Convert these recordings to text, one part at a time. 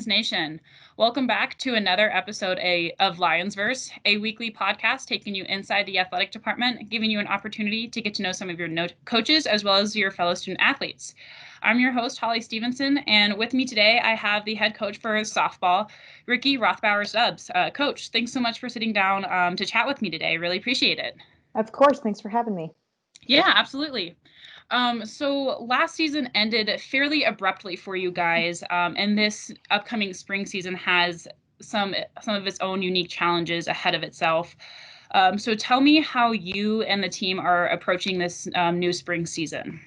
Nation. Welcome back to another episode of Lionsverse, a weekly podcast taking you inside the athletic department, giving you an opportunity to get to know some of your coaches as well as your fellow student athletes. I'm your host, Holly Stevenson, and with me today I have the head coach for softball, Ricki Rothbauer-Stubbs. Coach, thanks so much for sitting down to chat with me today. Really appreciate it. Of course. Thanks for having me. Yeah, absolutely. So last season ended fairly abruptly for you guys, and this upcoming spring season has some of its own unique challenges ahead of itself. So tell me how you and the team are approaching this new spring season.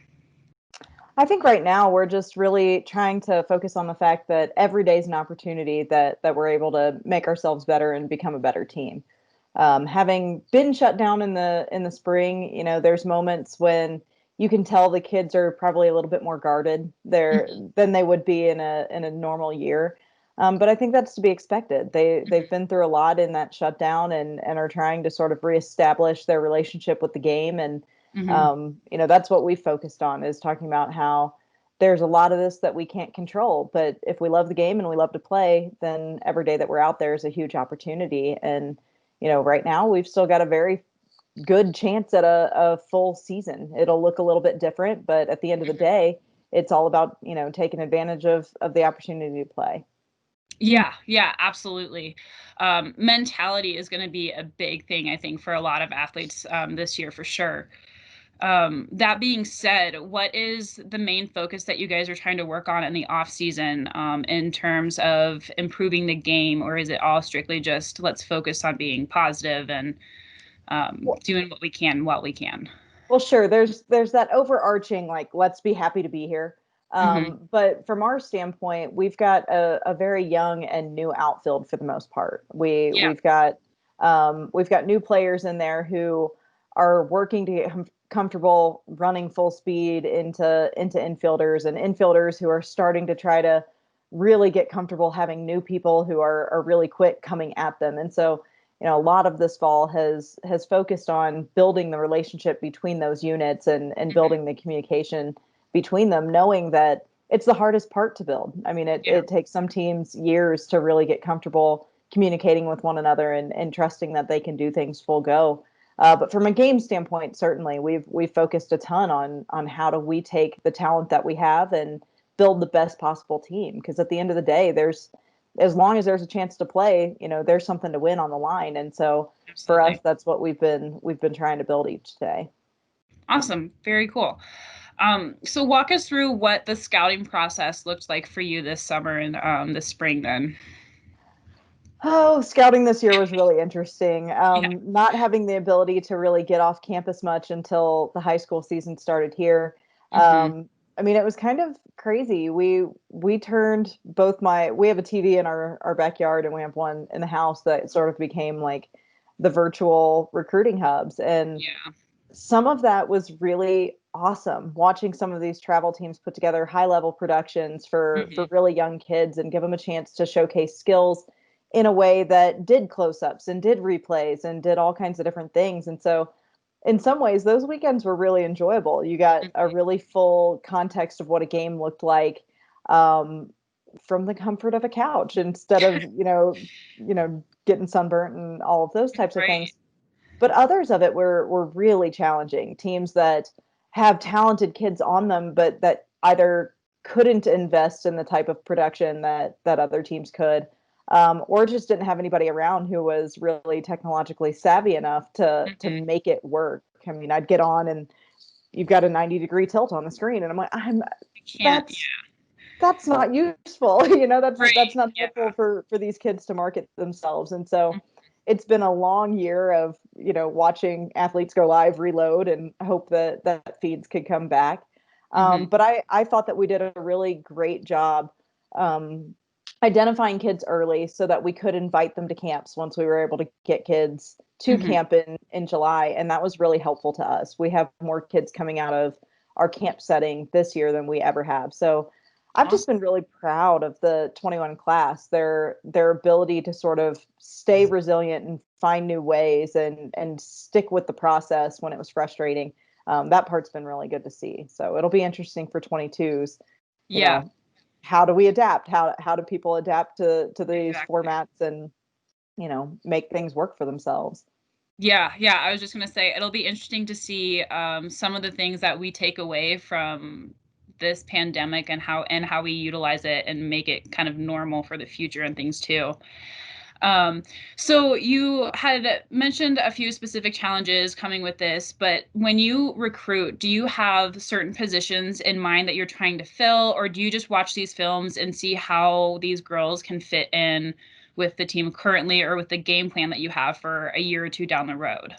I think right now we're just really trying to focus on the fact that every day is an opportunity that we're able to make ourselves better and become a better team. Having been shut down in the spring, there's moments when you can tell the kids are probably a little bit more guarded there than they would be in a normal year. But I think that's to be expected. They've been through a lot in that shutdown and are trying to sort of reestablish their relationship with the game. And that's what we focused on, is talking about how there's a lot of this that we can't control. But if we love the game and we love to play, then every day that we're out there is a huge opportunity. And right now we've still got a very good chance at a full season. It'll look a little bit different, but at the end of the day, it's all about, taking advantage of the opportunity to play. Yeah, absolutely. Mentality is going to be a big thing, I think, for a lot of athletes this year for sure. That being said, what is the main focus that you guys are trying to work on in the off season in terms of improving the game, or is it all strictly just let's focus on being positive and doing what we can while we can? Well, sure. There's that overarching, like, let's be happy to be here. But from our standpoint, we've got a very young and new outfield for the most part. Yeah. We've got new players in there who are working to get comfortable running full speed into infielders, and infielders who are starting to try to really get comfortable having new people who are really quick coming at them. And so a lot of this fall has focused on building the relationship between those units and building the communication between them, knowing that it's the hardest part to build. I mean, it takes some teams years to really get comfortable communicating with one another and trusting that they can do things full go. But from a game standpoint, certainly we've focused a ton on how do we take the talent that we have and build the best possible team. Because at the end of the day, as long as there's a chance to play, there's something to win on the line. And so for us, that's what we've been trying to build each day. Awesome. Very cool. So walk us through what the scouting process looked like for you this summer and this spring then. Oh, scouting this year was really interesting. Yeah. Not having the ability to really get off campus much until the high school season started here. I mean, it was kind of crazy. We turned we have a TV in our backyard, and we have one in the house that sort of became like the virtual recruiting hubs. And some of that was really awesome, watching some of these travel teams put together high level productions for really young kids and give them a chance to showcase skills in a way that did close-ups and did replays and did all kinds of different things. And so in some ways, those weekends were really enjoyable. You got a really full context of what a game looked like from the comfort of a couch, instead of, getting sunburnt and all of those types of things. But others of it were really challenging. Teams that have talented kids on them, but that either couldn't invest in the type of production that other teams could, or just didn't have anybody around who was really technologically savvy enough to make it work. I mean, I'd get on and you've got a 90-degree tilt on the screen, and I'm like, that's not useful. That's not helpful for these kids to market themselves. And so it's been a long year of, watching athletes go live, reload, and hope that feeds could come back. But I thought that we did a really great job identifying kids early so that we could invite them to camps once we were able to get kids to camp in July. And that was really helpful to us. We have more kids coming out of our camp setting this year than we ever have. So I've just been really proud of the 21 class, their ability to sort of stay resilient and find new ways and stick with the process when it was frustrating. That part's been really good to see. So it'll be interesting for 22s. Yeah. how do we adapt? How do people adapt to these Exactly. formats and, make things work for themselves? Yeah, yeah. I was just gonna say it'll be interesting to see some of the things that we take away from this pandemic and how we utilize it and make it kind of normal for the future and things too. Um, so you had mentioned a few specific challenges coming with this, but when you recruit, do you have certain positions in mind that you're trying to fill, or do you just watch these films and see how these girls can fit in with the team currently or with the game plan that you have for a year or two down the road?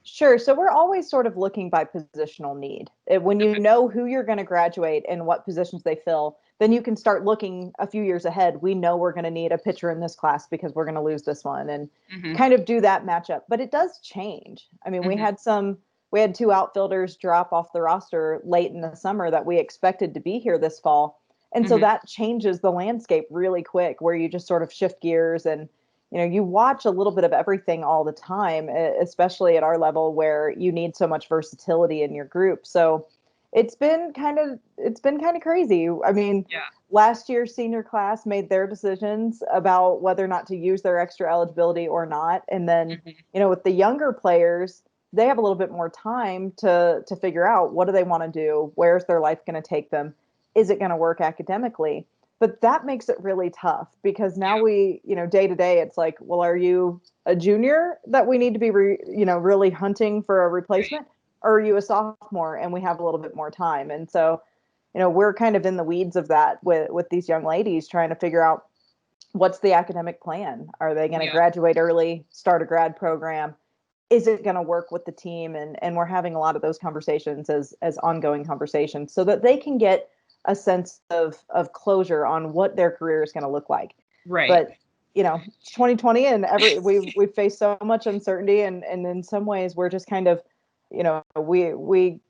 Sure. So we're always sort of looking by positional need. When you Okay. know who you're going to graduate and what positions they fill, then you can start looking a few years ahead. We know we're going to need a pitcher in this class because we're going to lose this one, and Hmm. kind of do that matchup. But it does change. I mean, Hmm. we had two outfielders drop off the roster late in the summer that we expected to be here this fall. And so Hmm. that changes the landscape really quick, where you just sort of shift gears and you watch a little bit of everything all the time, especially at our level where you need so much versatility in your group. So it's been kind of crazy. I mean, Yeah. last year's senior class made their decisions about whether or not to use their extra eligibility or not. And then, Hmm. with the younger players, they have a little bit more time to figure out what do they want to do, where's their life going to take them, is it going to work academically? But that makes it really tough because now Yeah. we, day to day, it's like, well, are you a junior that we need to be, really hunting for a Right. replacement? Or are you a sophomore and we have a little bit more time? And so, we're kind of in the weeds of that with these young ladies trying to figure out what's the academic plan. Are they going to Yeah. graduate early, start a grad program? Is it going to work with the team? And we're having a lot of those conversations as ongoing conversations so that they can get a sense of closure on what their career is going to look like. Right. But it's 2020 and we've faced so much uncertainty, and in some ways we're just kind of, we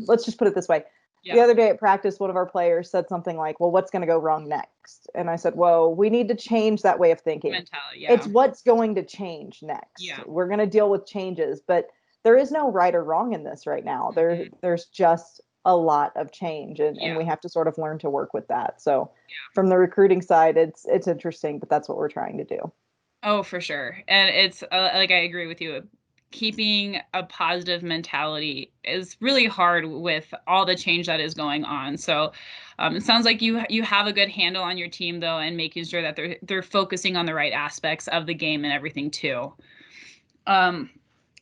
let's just put it this way. The Yeah. other day at practice, one of our players said something like, well, what's going to go wrong next? And I said, well, we need to change that way of thinking. Mentality. It's Yeah. what's going to change next. Yeah. We're going to deal with changes, but there is no right or wrong in this right now. Hmm. There's just a lot of change, and Yeah. we have to sort of learn to work with that. So Yeah. from the recruiting side, it's interesting, but that's what we're trying to do. Oh, for sure. And it's like I agree with you. Keeping a positive mentality is really hard with all the change that is going on. So it sounds like you have a good handle on your team though, and making sure that they're focusing on the right aspects of the game and everything too. Um,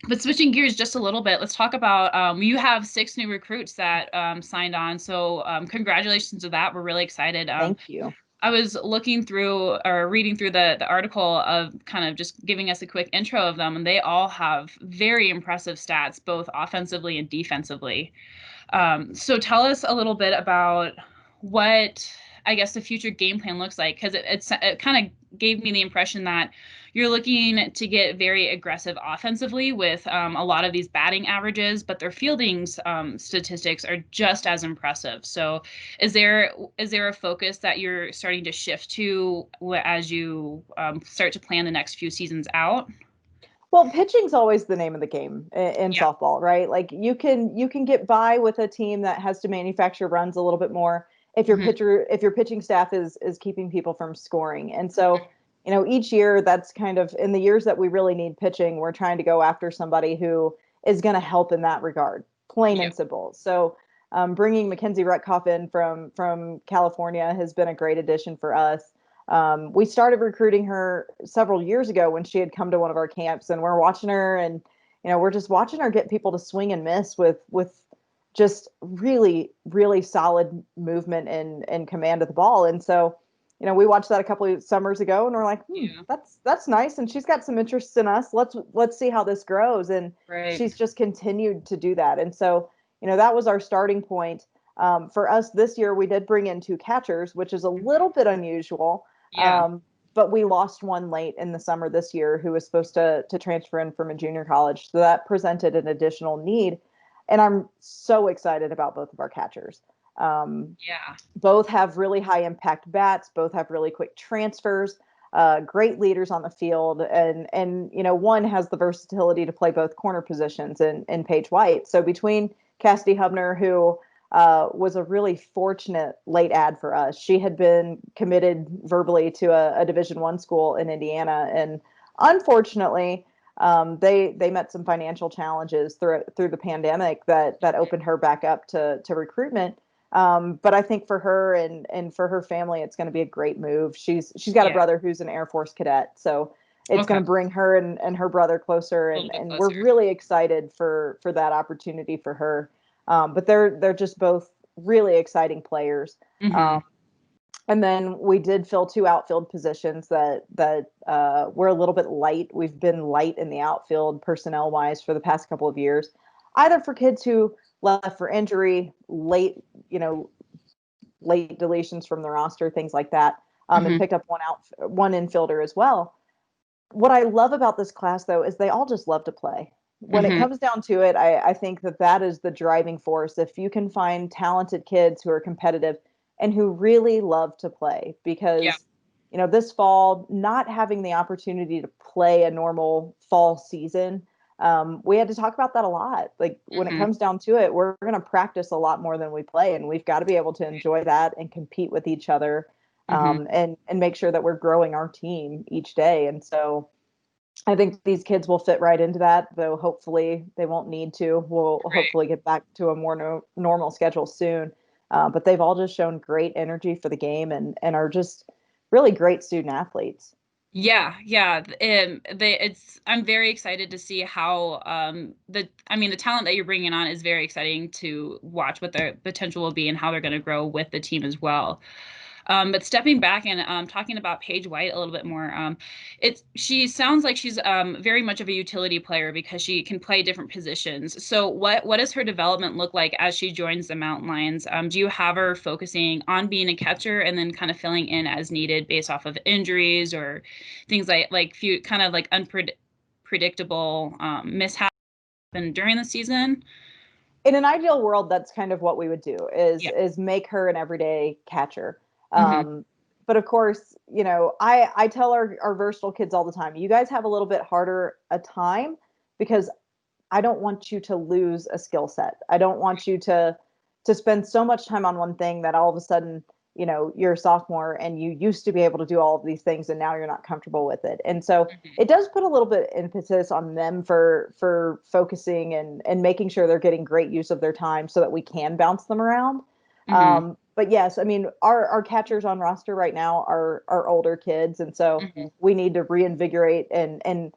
but switching gears just a little bit, let's talk about you have 6 new recruits that signed on. So congratulations to that. We're really excited. Thank you. I was looking through or reading through the article of kind of just giving us a quick intro of them, and they all have very impressive stats, both offensively and defensively. So tell us a little bit about what I guess the future game plan looks like, because it kind of gave me the impression that you're looking to get very aggressive offensively with a lot of these batting averages, but their fielding's statistics are just as impressive. So is there a focus that you're starting to shift to as you start to plan the next few seasons out? Well, pitching's always the name of the game in Yeah. softball, right? Like you can get by with a team that has to manufacture runs a little bit more if your Hmm. pitcher if your pitching staff is keeping people from scoring. And so, each year that's kind of in the years that we really need pitching, we're trying to go after somebody who is going to help in that regard, plain Yeah. and simple. So, bringing Mackenzie Retkoff in from California has been a great addition for us. We started recruiting her several years ago when she had come to one of our camps, and we're watching her, and we're just watching her get people to swing and miss with just really really solid movement and command of the ball. And so, we watched that a couple of summers ago, and we're like, Yeah. that's nice, and she's got some interest in us. Let's see how this grows, and Right. she's just continued to do that. And so, that was our starting point. For us this year, we did bring in two catchers, which is a little bit unusual. Yeah. um, but we lost one late in the summer this year who was supposed to transfer in from a junior college. So that presented an additional need. And I'm so excited about both of our catchers. Yeah. Both have really high impact bats, both have really quick transfers, great leaders on the field. And one has the versatility to play both corner positions in Paige White. So between Cassidy Hubner, who was a really fortunate late ad for us. She had been committed verbally to a Division I school in Indiana, and unfortunately, they met some financial challenges through the pandemic that opened her back up to recruitment. But I think for her and for her family, it's going to be a great move. She's got a Yeah. brother who's an Air Force cadet, so it's Okay. going to bring her and her brother closer, A little bit and we're closer. really excited for that opportunity for her. But they're just both really exciting players. Mm-hmm. Um, and then we did fill two outfield positions that we're a little bit light. We've been light in the outfield personnel wise for the past couple of years, either for kids who left for injury, you know, late deletions from the roster, things like that, and Mm-hmm. picked up one infielder as well. What I love about this class, though, is they all just love to play. When it Mm-hmm. comes down to it, I think that is the driving force. If you can find talented kids who are competitive and who really love to play, Yeah. because this fall, not having the opportunity to play a normal fall season, we had to talk about that a lot. Like when it Mm-hmm. comes down to it, we're going to practice a lot more than we play, and we've got to be able to enjoy that and compete with each other, Mm-hmm. and make sure that we're growing our team each day. And so I think these kids will fit right into that, though hopefully they won't need to. We'll Right. hopefully get back to a more normal schedule soon. But they've all just shown great energy for the game and are just really great student athletes. Yeah, yeah. I'm very excited to see how the talent that you're bringing on is very exciting to watch what their potential will be and how they're going to grow with the team as well. But stepping back and talking about Paige White a little bit more, she sounds like she's very much of a utility player because she can play different positions. So what does her development look like as she joins the Mountain Lions? Do you have her focusing on being a catcher and then kind of filling in as needed based off of injuries or things like few kind of like unpredictable mishaps during the season? In an ideal world, that's kind of what we would do is Yeah. is make her an everyday catcher. Hmm. But of course, I tell our versatile kids all the time, you guys have a little bit harder a time because I don't want you to lose a skill set. I don't want you to spend so much time on one thing that all of a sudden, you're a sophomore and you used to be able to do all of these things and now you're not comfortable with it. And so it does put a little bit of emphasis on them for focusing and making sure they're getting great use of their time so that we can bounce them around. Hmm. But yes, I mean our catchers on roster right now are older kids, and so Hmm. we need to reinvigorate and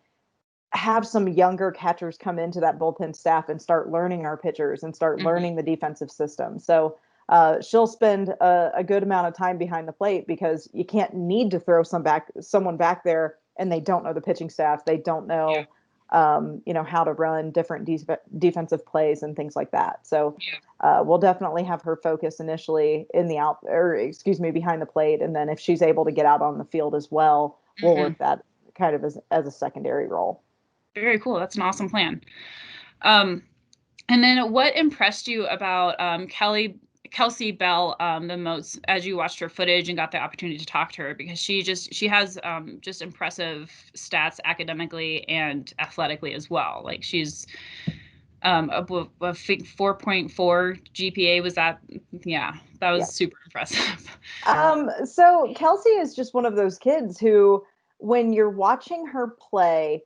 have some younger catchers come into that bullpen staff and start learning our pitchers and start Hmm. learning the defensive system. So she'll spend a good amount of time behind the plate because you can't need to throw someone back there and they don't know the pitching staff. They don't Yeah. know, how to run different defensive plays and things like that. So Yeah. we'll definitely have her focus initially in the out, or excuse me, behind the plate, and then if she's able to get out on the field as well, we'll Hmm. work that kind of as a secondary role. Very cool. That's an awesome plan. Um, and then what impressed you about Kelsey Bell the most as you watched her footage and got the opportunity to talk to her because she has just impressive stats academically and athletically as well. Like she's a 4.4 GPA was that yeah, that was Yeah. super impressive. So Kelsey is just one of those kids who, when you're watching her play,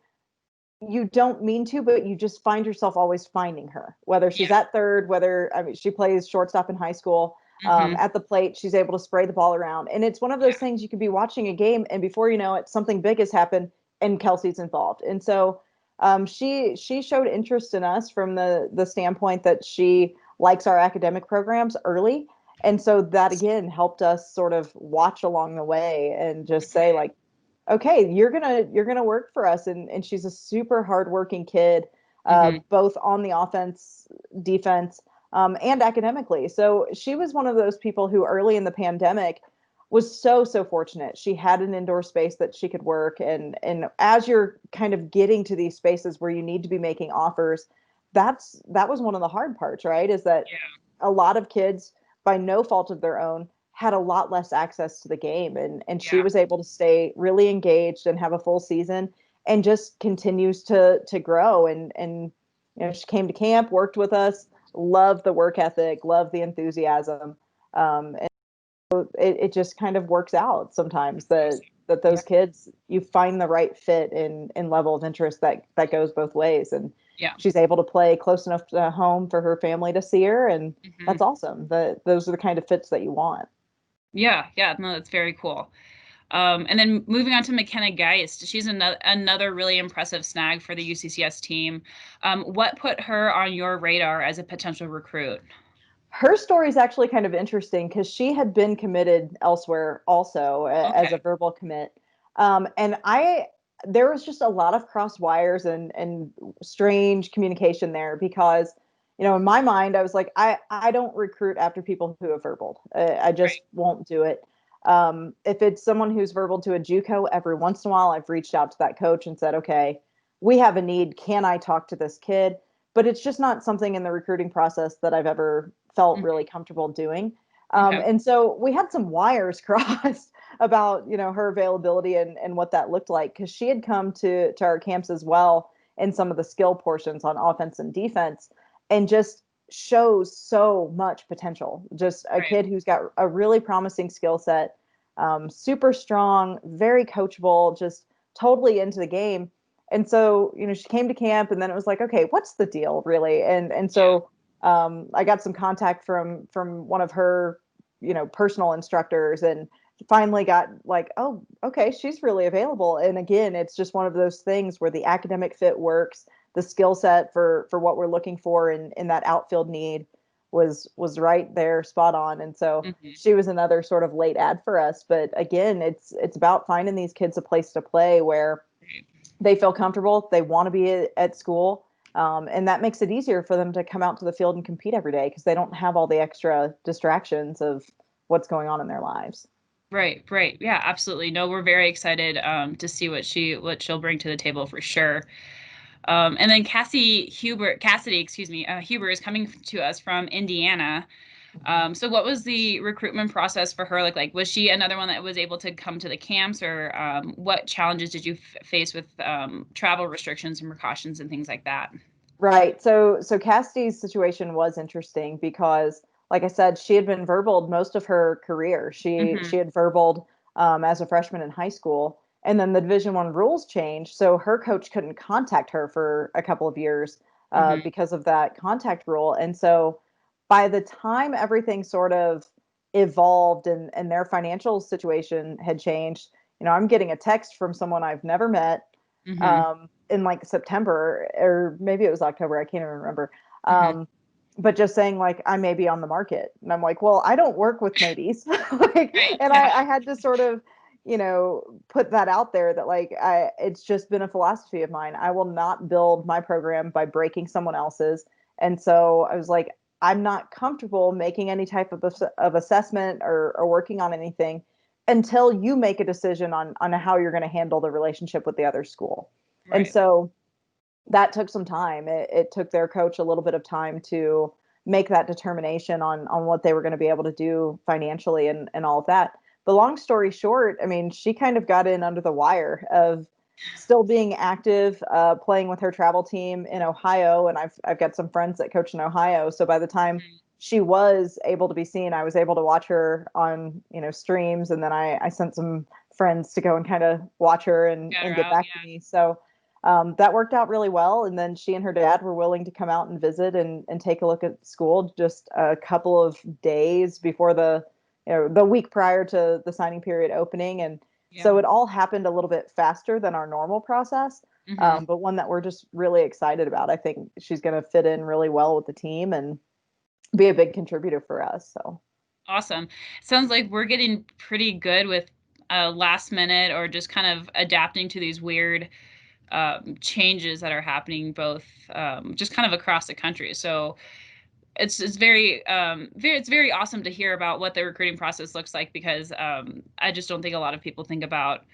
you don't mean to, but you just find yourself always finding her. Whether Yeah. she's at third, whether I mean she plays shortstop in high school, Hmm. at the plate, she's able to spray the ball around, and it's one of those Yeah. things you could be watching a game, and before you know it, something big has happened, and Kelsey's involved. And so, she showed interest in us from the standpoint that she likes our academic programs early, and so that again helped us sort of watch along the way and just say like, okay, you're gonna work for us. And she's a super hardworking kid, Hmm. both on the offense, defense, and academically. So she was one of those people who early in the pandemic was so fortunate. She had an indoor space that she could work, and as you're kind of getting to these spaces where you need to be making offers, that was one of the hard parts, right? Is that Yeah. a lot of kids, by no fault of their own, had a lot less access to the game, and she Yeah. was able to stay really engaged and have a full season and just continues to grow. And she came to camp, worked with us, love the work ethic, love the enthusiasm. And it just kind of works out sometimes that Yeah. those kids, you find the right fit in level of interest that goes both ways. And Yeah. she's able to play close enough to home for her family to see her. And Hmm. that's awesome. Those are the kind of fits that you want. Yeah. Yeah. No, that's very cool. And then moving on to McKenna Geist, she's another really impressive snag for the UCCS team. What put her on your radar as a potential recruit? Her story is actually kind of interesting because she had been committed elsewhere also as a Okay, verbal commit. And there was just a lot of cross wires and strange communication there because, in my mind, I was like, I don't recruit after people who have verbaled. I right. just won't do it. If it's someone who's verbal to a JUCO, every once in a while, I've reached out to that coach and said, okay, we have a need. Can I talk to this kid? But it's just not something in the recruiting process that I've ever felt really Hmm. comfortable doing. Okay. And so we had some wires crossed about, her availability and what that looked like because she had come to our camps as well in some of the skill portions on offense and defense and just shows so much potential. Just a Right. kid who's got a really promising skill set, super strong, very coachable, just totally into the game. And so, she came to camp and then it was like, okay, what's the deal really? And Yeah. so I got some contact from one of her, personal instructors and finally got like, oh, okay, she's really available. And again, it's just one of those things where the academic fit works, the skill set for what we're looking for in that outfield need was right there, spot on. And so Hmm. she was another sort of late ad for us. But again, it's about finding these kids a place to play where Right. they feel comfortable, they want to be at school, and that makes it easier for them to come out to the field and compete every day because they don't have all the extra distractions of what's going on in their lives. Right, right. Yeah, absolutely. No, we're very excited to see what she'll bring to the table for sure. And then Cassidy, excuse me, Huber is coming to us from Indiana. So what was the recruitment process for her? Like was she another one that was able to come to the camps, or what challenges did you face with travel restrictions and precautions and things like that? Right. So Cassidy's situation was interesting because, like I said, she had been verbaled most of her career. She Hmm. had verbaled as a freshman in high school, and then the Division One rules changed, so her coach couldn't contact her for a couple of years Hmm. because of that contact rule. And so, by the time everything sort of evolved and their financial situation had changed, I'm getting a text from someone I've never met Hmm. in like September or maybe it was October. I can't even remember. Hmm. Um, but just saying like I may be on the market, and I'm like, well, I don't work with maybes, like, Right. and Yeah. I had to sort of, put that out there that like it's just been a philosophy of mine. I will not build my program by breaking someone else's, and so I was like, I'm not comfortable making any type of assessment or working on anything until you make a decision on how you're going to handle the relationship with the other school. And Right. so that took some time. It took their coach a little bit of time to make that determination on what they were going to be able to do financially and all of that. But long story short, I mean, she kind of got in under the wire of still being active, playing with her travel team in Ohio, and I've got some friends that coach in Ohio. So by the time Mhm. she was able to be seen, I was able to watch her on streams, and then I sent some friends to go and kind of watch her Got her and get out. back to me. So that worked out really well. And then she and her dad were willing to come out and visit and take a look at school just a couple of days before the week prior to the signing period opening. And Yeah. so it all happened a little bit faster than our normal process, Hmm. but one that we're just really excited about. I think she's going to fit in really well with the team and be a big contributor for us. So. Awesome. Sounds like we're getting pretty good with last minute or just kind of adapting to these weird changes that are happening both just kind of across the country. So it's very awesome to hear about what the recruiting process looks like because I just don't think a lot of people think about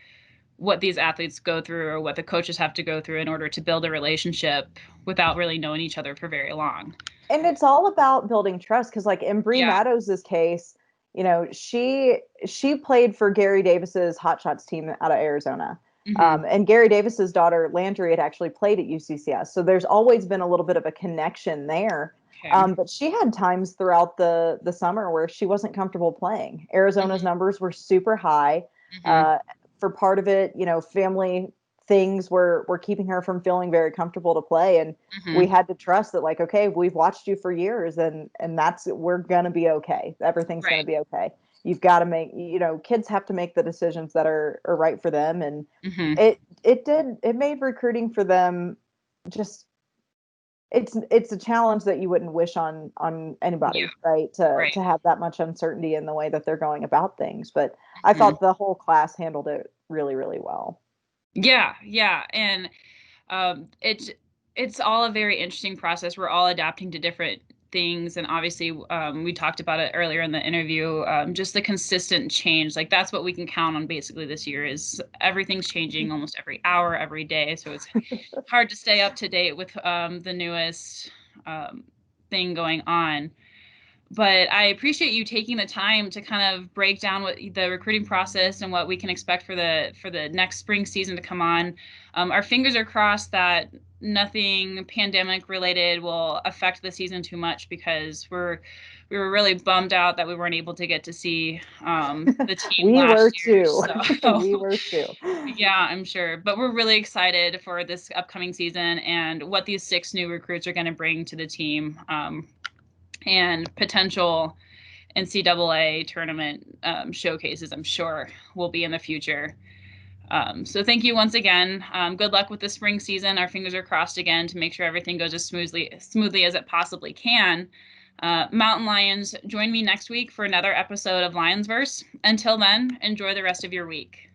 what these athletes go through or what the coaches have to go through in order to build a relationship without really knowing each other for very long. And it's all about building trust because like in Bree Yeah. Maddows's case, she played for Gary Davis's Hot Shots team out of Arizona. Hmm. And Gary Davis's daughter Landry had actually played at UCCS. So there's always been a little bit of a connection there. Okay. But she had times throughout the summer where she wasn't comfortable playing. Arizona's Mhm. numbers were super high. Mhm. Uh, for part of it, family things were keeping her from feeling very comfortable to play, and we Mhm. had to trust that, like, okay, we've watched you for years, and that's we're gonna be okay. Everything's gonna Right. be okay. You've got to make, kids have to make the decisions that are right for them, and Mhm. it made recruiting for them just it's a challenge that you wouldn't wish on Yeah. anybody, right? To Right. have that much uncertainty in the way that they're going about things. But I Mhm. thought the whole class handled it really, really well. Yeah. Yeah. And it's all a very interesting process. We're all adapting to different things, and obviously, we talked about it earlier in the interview. Just the consistent change, like that's what we can count on. Basically, this year is everything's changing almost every hour, every day. So it's hard to stay up to date with the newest um, thing going on. But I appreciate you taking the time to kind of break down what the recruiting process and what we can expect for the next spring season to come on. Our fingers are crossed that nothing pandemic related will affect the season too much, because we were really bummed out that we weren't able to get to see the team We were last year. too. So We were too. yeah, I'm sure. But we're really excited for this upcoming season and what these 6 new recruits are going to bring to the team. And potential NCAA tournament showcases, I'm sure, will be in the future. So thank you once again. Good luck with the spring season. Our fingers are crossed again to make sure everything goes as smoothly as it possibly can. Mountain Lions, join me next week for another episode of Lionsverse. Until then, enjoy the rest of your week.